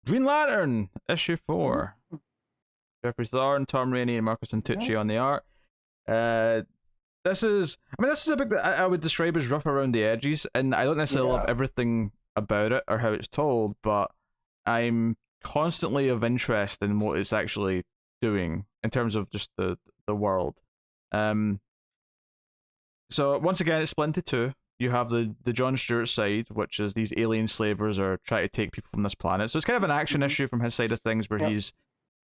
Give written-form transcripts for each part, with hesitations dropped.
Green Lantern, issue 4. Mhm. Jeffrey Thorne, Tom Rainey, and Marcus Antucci on the art. Uh, this is a book that I would describe as rough around the edges, and I don't necessarily love Yeah. everything about it or how it's told, but I'm constantly of interest in what it's actually doing in terms of just the world. Um, so once again, it's split into two. You have the John Stewart side, which is these alien slavers are trying to take people from this planet. So it's kind of an action Mhm. issue from his side of things, where Yep. he's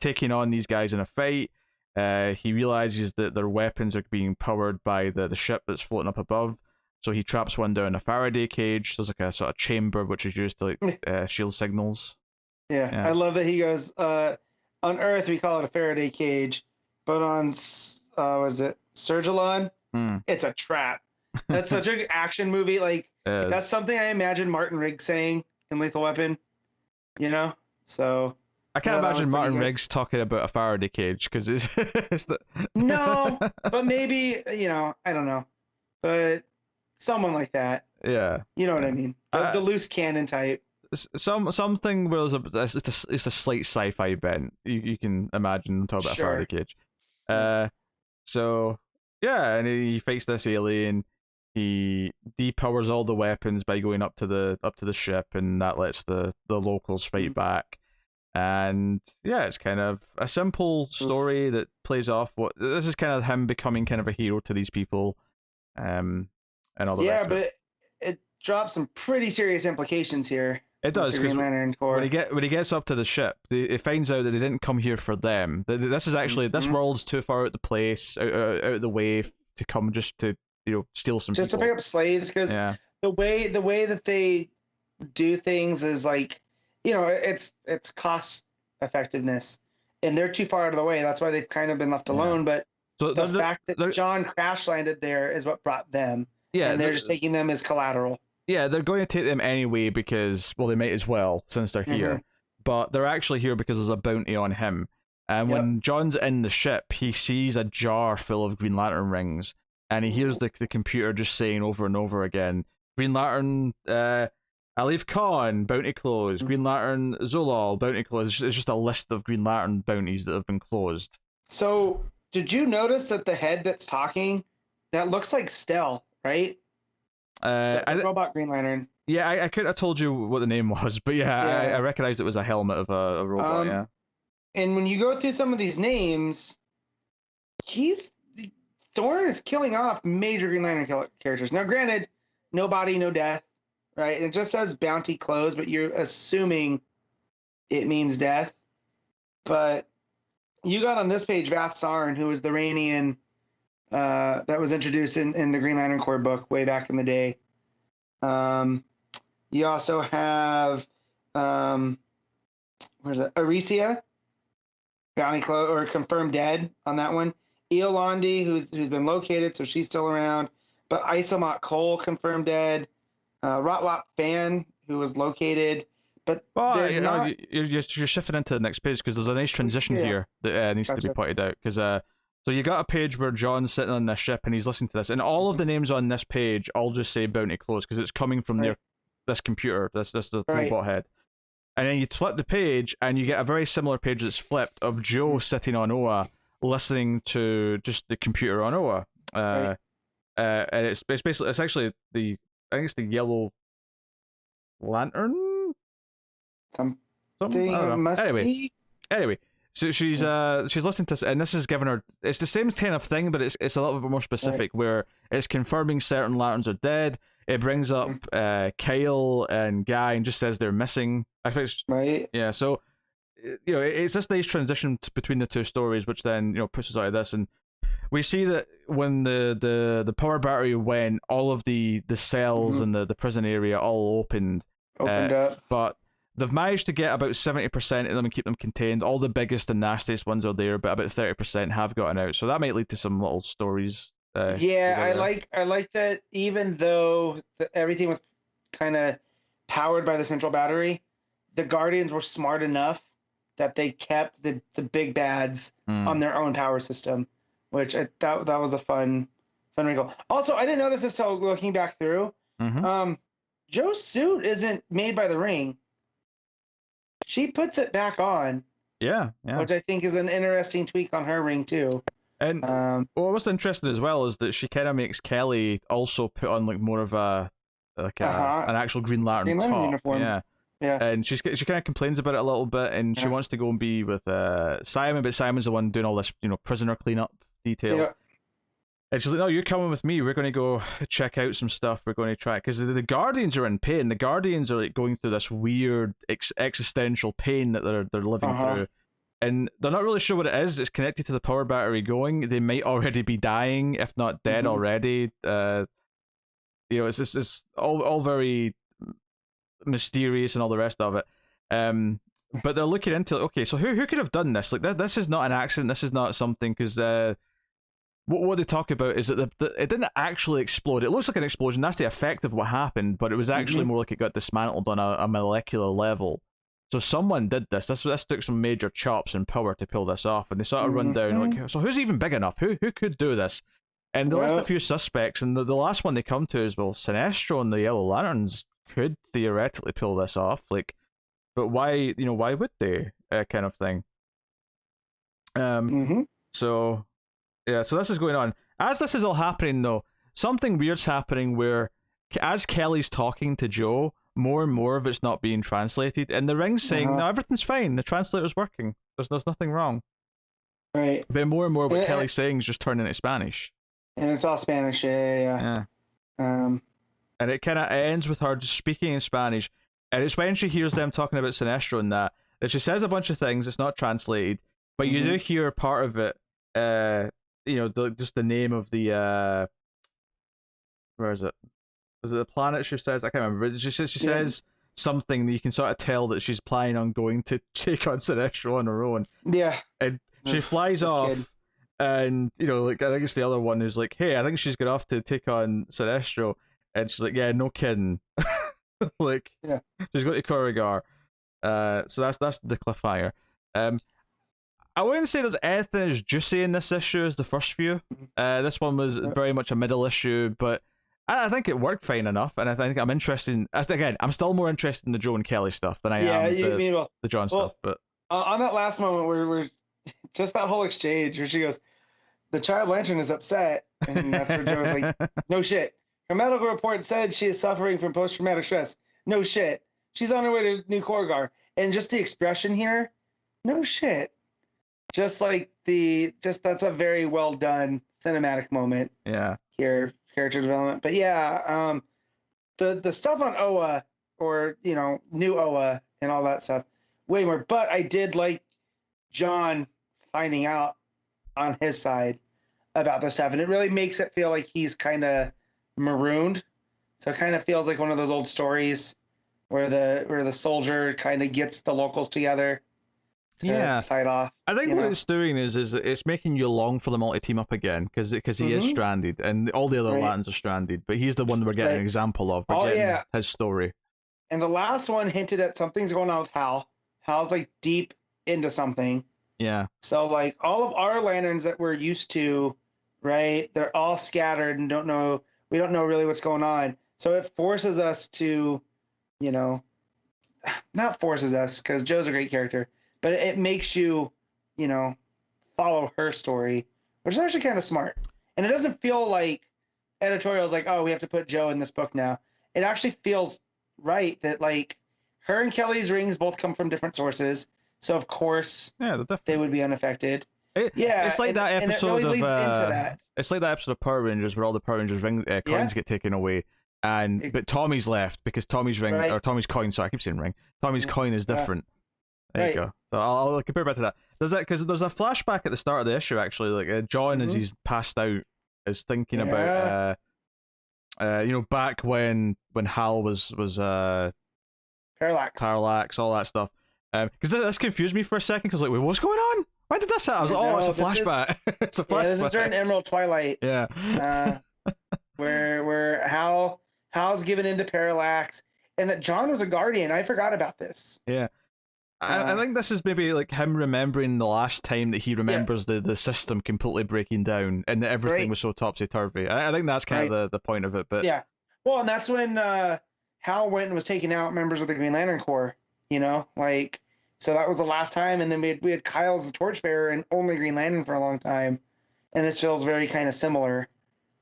taking on these guys in a fight. He realizes that their weapons are being powered by the ship that's floating up above. So he traps one down a Faraday cage. There's like a sort of chamber which is used to shield signals. Yeah, Yeah. I love that he goes, on Earth we call it a Faraday cage, but on was it Sergilon? Hmm. It's a trap. That's such an action movie. Like that's something I imagine Martin Riggs saying in Lethal Weapon. You know, so I can't that was imagine pretty Martin good. Riggs talking about a Faraday cage because it's the No, but maybe I don't know, but someone like that. yeah. You know what I mean? The loose cannon type. Something where it's a slight sci-fi bent. You can imagine talking about a Sure. Faraday cage. Yeah. So yeah, and he fights this alien. He depowers all the weapons by going up to the ship, and that lets the locals fight back. And yeah, it's kind of a simple story that plays off what this is kind of him becoming kind of a hero to these people, and all the rest Yeah, of but it. it drops some pretty serious implications here It with does the because Green Lantern when Corps. he gets up to the ship, it finds out that they didn't come here for them. This is actually this Mhm. world's too far out the place, out of the way to come just to steal some Just to people. pick up slaves, because Yeah, the way that they do things is like, it's cost effectiveness, and they're too far out of the way. That's why they've kind of been left yeah. alone. But So the fact that they're John crash landed there is what brought them, yeah and they're just taking them as collateral. yeah, they're going to take them anyway because, well, they might as well since they're Hmm. here. But they're actually here because there's a bounty on him. And Yep. when John's in the ship, he sees a jar full of Green Lantern rings, and he hears the computer just saying over and over again, Green Lantern, Alif Khan, bounty closed. Green Lantern Zolal, bounty closed. It's just a list of Green Lantern bounties that have been closed. So, did you notice that the head that's talking, that looks like Stell, right? The robot Green Lantern. Yeah, I could have told you what the name was, but yeah, Yeah. I recognized it was a helmet of a robot. Yeah. And when you go through some of these names, he's Thorne is killing off major Green Lantern characters. Now, granted, no body, no death, right? And it just says bounty closed, but you're assuming it means death. But you got on this page Vath Sarn, who was the Rainian that was introduced in the Green Lantern Corps book way back in the day. You also have where's it? Aricia, bounty closed or confirmed dead on that one. Eolandi, who's been located, so she's still around. But Isomot Cole confirmed dead. Rotwap Fan, who was located, but they're not. You're shifting into the next page because there's a nice transition here that needs to be Gotcha. pointed out. Because so you got a page where John's sitting on this ship and he's listening to this, and all of the names on this page all just say bounty closed because it's coming from this computer, this the robot head. And then you flip the page and you get a very similar page that's flipped of Joe sitting on Oa listening to just the computer on Oa. And it's basically actually I think it's the Yellow Lantern. Something I don't know. Anyway, so she's listening to this, and this is giving her. It's the same kind of thing, but it's a little bit more specific, where it's confirming certain lanterns are dead. It brings up Kyle and Guy, and just says they're missing. I think yeah. So it's this nice transition between the two stories, which then pushes out of this, and we see that when the power battery went, all of the cells in the prison area all opened up, but they've managed to get about 70% of them and keep them contained. All the biggest and nastiest ones are there, but about 30% have gotten out. So that might lead to some little stories. I like that. Even though everything was kind of powered by the central battery, the Guardians were smart enough that they kept the big bads on their own power system, which that was a fun wrinkle. Also, I didn't notice this till looking back through. Joe's suit isn't made by the Ring. she puts it back on, Yeah. which I think is an interesting tweak on her ring too. And what's interesting as well is that she kind of makes Kelly also put on like more of a an actual Green Lantern top. Uniform. Yeah. And she kind of complains about it a little bit, and she wants to go and be with Simon, but Simon's the one doing all this, prisoner cleanup detail. Yeah. And she's like, "No, you're coming with me. We're going to go check out some stuff. We're going to try," because the Guardians are in pain. The Guardians are like going through this weird existential pain that they're living through, and they're not really sure what it is. It's connected to the power battery going. They might already be dying, if not dead already. It's all very mysterious and all the rest of it. But they're looking into, okay, so who could have done this? Like this is not an accident. This is not something, because what they talk about is that it didn't actually explode. It looks like an explosion. That's the effect of what happened, but it was actually more like it got dismantled on a molecular level. So someone did this. This took some major chops and power to pull this off, and they sort of run down like, so who's even big enough? Who could do this? And they list a few suspects, and the last one they come to is, well, Sinestro and the Yellow Lanterns could theoretically pull this off, like, but why would they, kind of thing. So yeah, so this is going on. As this is all happening though, something weird's happening where as Kelly's talking to Joe, more and more of it's not being translated, and the ring's saying no, everything's fine, the translator's working, there's nothing wrong, right? But more and more what Kelly's saying is just turning into Spanish, and it's all Spanish. Yeah. And it kind of ends with her just speaking in Spanish, and it's when she hears them talking about Sinestro and that she says a bunch of things. It's not translated, but you do hear part of it. Just the name of the where is it? Is it the planet she says? I can't remember. She says something that you can sort of tell that she's planning on going to take on Sinestro on her own. Yeah. And she flies off. Kid. And, like, I think it's the other one who's like, hey, I think she's going off to take on Sinestro. And she's like, yeah, no kidding. Like, she's going to Corrigar. So that's the cliffhanger. I wouldn't say there's anything as juicy in this issue as the first few. This one was very much a middle issue, but I think it worked fine enough, and I think I'm interested again, I'm still more interested in the Joe and Kelly stuff than I am the John stuff. But on that last moment where just that whole exchange where she goes, the Child Lantern is upset, and that's where Joe's like, no shit. Her medical report said she is suffering from post-traumatic stress. No shit. She's on her way to New Corrigar. And just the expression here, no shit. Just like that's a very well done cinematic moment. Yeah. Here, character development. But yeah, the stuff on Oa, or new Oa and all that stuff, way more. But I did like John finding out on his side about this stuff, and it really makes it feel like he's kind of marooned. So it kind of feels like one of those old stories where the soldier kind of gets the locals together to fight off. I think what it's doing is it's making you long for them all to team up again, because he is stranded, and all the other Lanterns are stranded, but he's the one we're getting an example of. We're getting his story. And the last one hinted at something's going on with Hal. Hal's like deep into something. Yeah. So like all of our Lanterns that we're used to, right? They're all scattered and we don't know really what's going on. So it forces us to, not forces us, because Joe's a great character, but it makes you, follow her story, which is actually kind of smart. And it doesn't feel like editorials like, oh, we have to put Joe in this book now. It actually feels right that like her and Kelly's rings both come from different sources. So of course they would be unaffected. It's like that episode it's like that episode of Power Rangers where all the Power Rangers coins get taken away, but Tommy's left because Tommy's ring or Tommy's coin. Sorry, I keep saying ring. Tommy's coin is different. There you go. So I'll compare back to that. Because there's a flashback at the start of the issue actually. Like John, as he's passed out, is thinking about back when Hal was Parallax, all that stuff. Because this confused me for a second. Because I was like, wait, what's going on? Why did this happen? I was like, it's a flashback. It's a flashback. This is during Emerald Twilight. Yeah. Where Hal's given into Parallax, and that John was a Guardian. I forgot about this. Yeah. I think this is maybe like him remembering the last time that he remembers the system completely breaking down and that everything was so topsy-turvy. I think that's kind of the point of it. But yeah. Well, and that's when Hal went and was taking out members of the Green Lantern Corps, like So that was the last time, and then we had Kyle as the Torchbearer and only Green Lantern for a long time, and this feels very kind of similar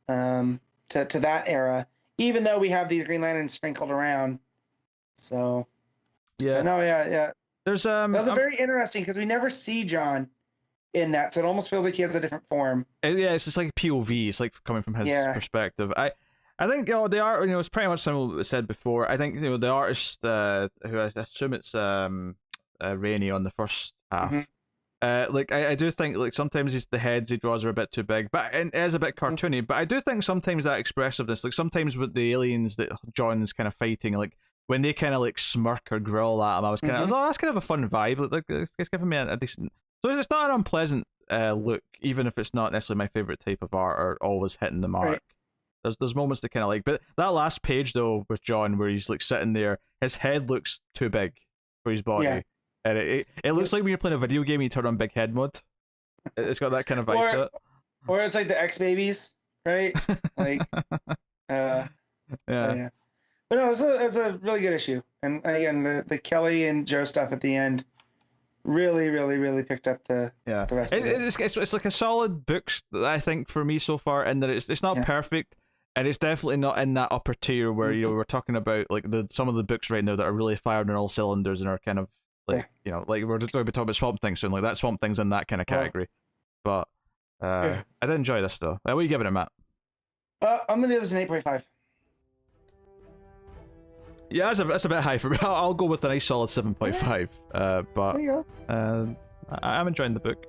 to that era, even though we have these Green Lanterns sprinkled around. So yeah, no, yeah. There's That's very interesting because we never see John in that, so it almost feels like he has a different form. Yeah, it's just like POV. It's like coming from his perspective. I think the art, it's pretty much similar to what I said before. I think the artist, who I assume it's Rainey on the first half. Mm-hmm. I do think like sometimes the heads he draws are a bit too big, but it is a bit cartoony. But I do think sometimes that expressiveness, like sometimes with the aliens that John's kind of fighting, like when they kind of like smirk or growl at him, I was kind of, that's kind of a fun vibe. Like it's giving me a decent. So it's not an unpleasant look, even if it's not necessarily my favorite type of art or always hitting the mark. Right. There's moments to kind of like, but that last page though with John, where he's like sitting there, his head looks too big for his body, and it looks like when you're playing a video game, and you turn on big head mode. It's got that kind of vibe to it. Or it's like the X Babies, right? Like, yeah. So, yeah. But no, it's a really good issue, and again, the Kelly and Joe stuff at the end really picked up the rest of it. It's like a solid book, I think, for me so far, and that it's not perfect, and it's definitely not in that upper tier where we're talking about like some of the books right now that are really firing on all cylinders and are kind of like like we're just going to be talking about Swamp Thing soon, like that Swamp Thing's in that kind of category. But I did enjoy this though. What are you giving it, Matt? I'm gonna do this an 8.5. Yeah, that's a bit high for me. I'll go with a nice solid 7.5. But there you go. I'm enjoying the book.